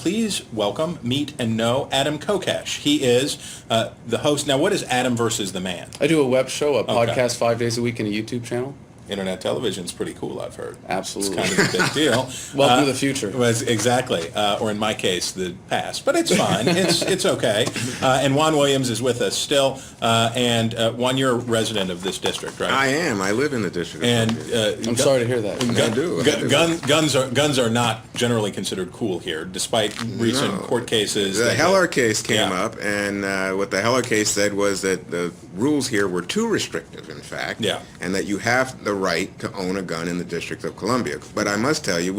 please welcome, meet, and know Adam Kokesh. He is the host. Now, what is Adam versus the Man? I do a web show, a podcast 5 days a week, and a YouTube channel. Internet television is pretty cool, I've heard. Absolutely. It's kind of a big deal. Welcome to the future. Exactly. Or in my case, the past. But it's fine. It's okay. And Juan Williams is with us still. And Juan, you're a resident of this district, right? I am. I live in the district. And I'm sorry to hear that. I do. Guns are not generally considered cool here, despite recent court cases. The Heller case came up, and what the Heller case said was that the rules here were too restrictive, in fact, and that you have the right to own a gun in the District of Columbia. But I must tell you, it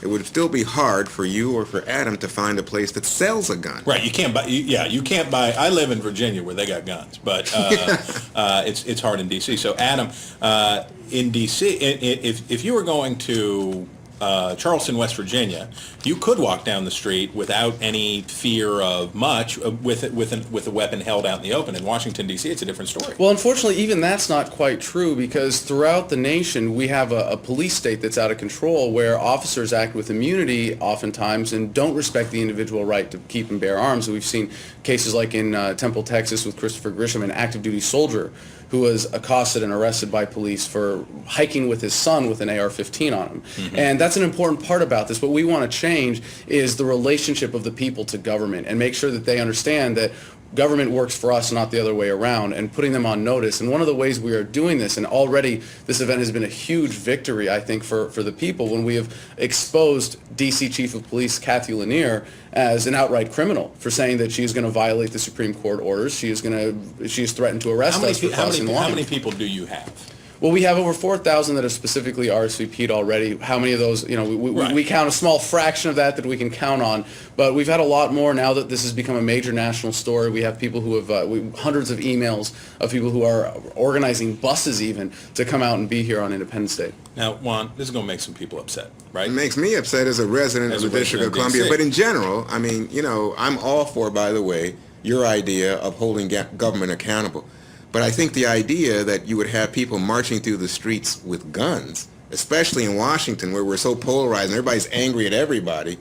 would still be hard for you or for Adam to find a place that sells a gun. Right, you can't buy. You can't buy. I live in Virginia where they got guns, but it's hard in D.C. So Adam, in D.C., if you were going to Charleston, West Virginia, you could walk down the street without any fear of much with a weapon held out in the open. In Washington, D.C., it's a different story. Well, unfortunately, even that's not quite true, because throughout the nation, we have a police state that's out of control, where officers act with immunity oftentimes and don't respect the individual right to keep and bear arms. We've seen cases like in Temple, Texas, with Christopher Grisham, an active duty soldier who was accosted and arrested by police for hiking with his son with an AR-15 on him. Mm-hmm. And that's an important part about this. What we want to change is the relationship of the people to government, and make sure that they understand that government works for us, not the other way around, and putting them on notice. And one of the ways we are doing this, and already this event has been a huge victory, I think, for the people, when we have exposed D.C. Chief of Police Kathy Lanier as an outright criminal for saying that she is going to violate the Supreme Court orders. She is threatened to arrest us for crossing the line. How many people do you have? Well, we have over 4,000 that have specifically RSVP'd already. How many of those, we count a small fraction of that we can count on, but we've had a lot more now that this has become a major national story. We have people who have, hundreds of emails of people who are organizing buses even to come out and be here on Independence Day. Now, Juan, this is going to make some people upset, right? It makes me upset as a resident of the District of Columbia, but in general, I mean, I'm all for, by the way, your idea of holding government accountable. But I think the idea that you would have people marching through the streets with guns, especially in Washington where we're so polarized and everybody's angry at everybody,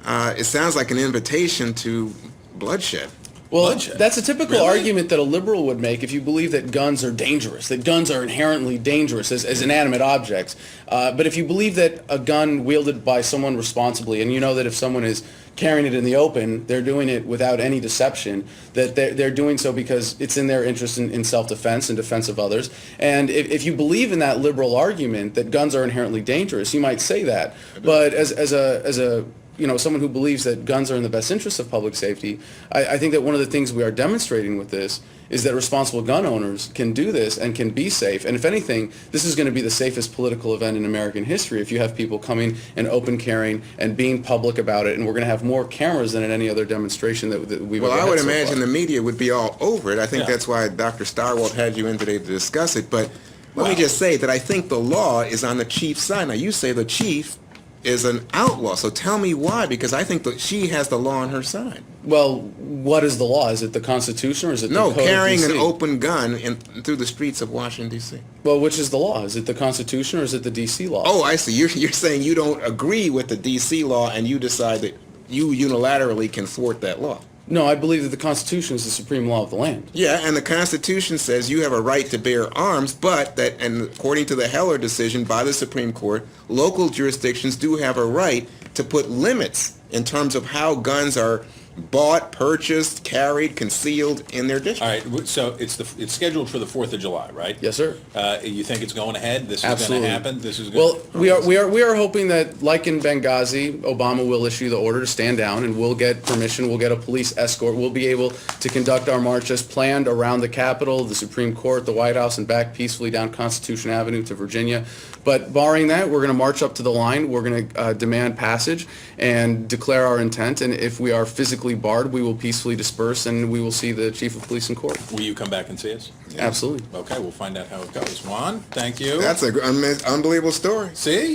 it sounds like an invitation to bloodshed. Well, that's a typical argument that a liberal would make if you believe that guns are dangerous, that guns are inherently dangerous as inanimate objects. But if you believe that a gun wielded by someone responsibly, and you know that if someone is carrying it in the open, they're doing it without any deception, that they're doing so because it's in their interest in self-defense and defense of others. And if you believe in that liberal argument that guns are inherently dangerous, you might say that. But as a someone who believes that guns are in the best interest of public safety, I think that one of the things we are demonstrating with this is that responsible gun owners can do this and can be safe. And if anything, this is going to be the safest political event in American history if you have people coming and open carrying and being public about it. And we're going to have more cameras than at any other demonstration that we've ever had. Well, I would so imagine far. the media would be all over it. I think that's why Dr. Starwalt had you in today to discuss it. But let me just say that I think the law is on the chief's side. Now, you say the chief is an outlaw, so tell me why, because I think that she has the law on her side. Well, what is the law? Is it the Constitution or is it the Code carrying of an D.C.? open gun through the streets of Washington, D.C. Well, which is the law? Is it the Constitution or is it the D.C. law? Oh, I see. You're saying you don't agree with the D.C. law and you decide that you unilaterally can thwart that law. No, I believe that the Constitution is the supreme law of the land. Yeah, and the Constitution says you have a right to bear arms, but that, and according to the Heller decision by the Supreme Court, local jurisdictions do have a right to put limits in terms of how guns are bought, purchased, carried, concealed in their district. All right, so it's scheduled for the 4th of July, right? Yes, sir. You think it's going ahead? This is Absolutely. going to happen? This is Well, we are hoping that, like in Benghazi, Obama will issue the order to stand down, and we'll get permission, we'll get a police escort, we'll be able to conduct our march as planned around the Capitol, the Supreme Court, the White House, and back peacefully down Constitution Avenue to Virginia. But barring that, we're going to march up to the line, we're going to demand passage and declare our intent, and if we are physically barred, we will peacefully disperse and we will see the chief of police in court. Will you come back and see us? Absolutely. Okay, we'll find out how it goes. Juan, thank you. That's an unbelievable story. See?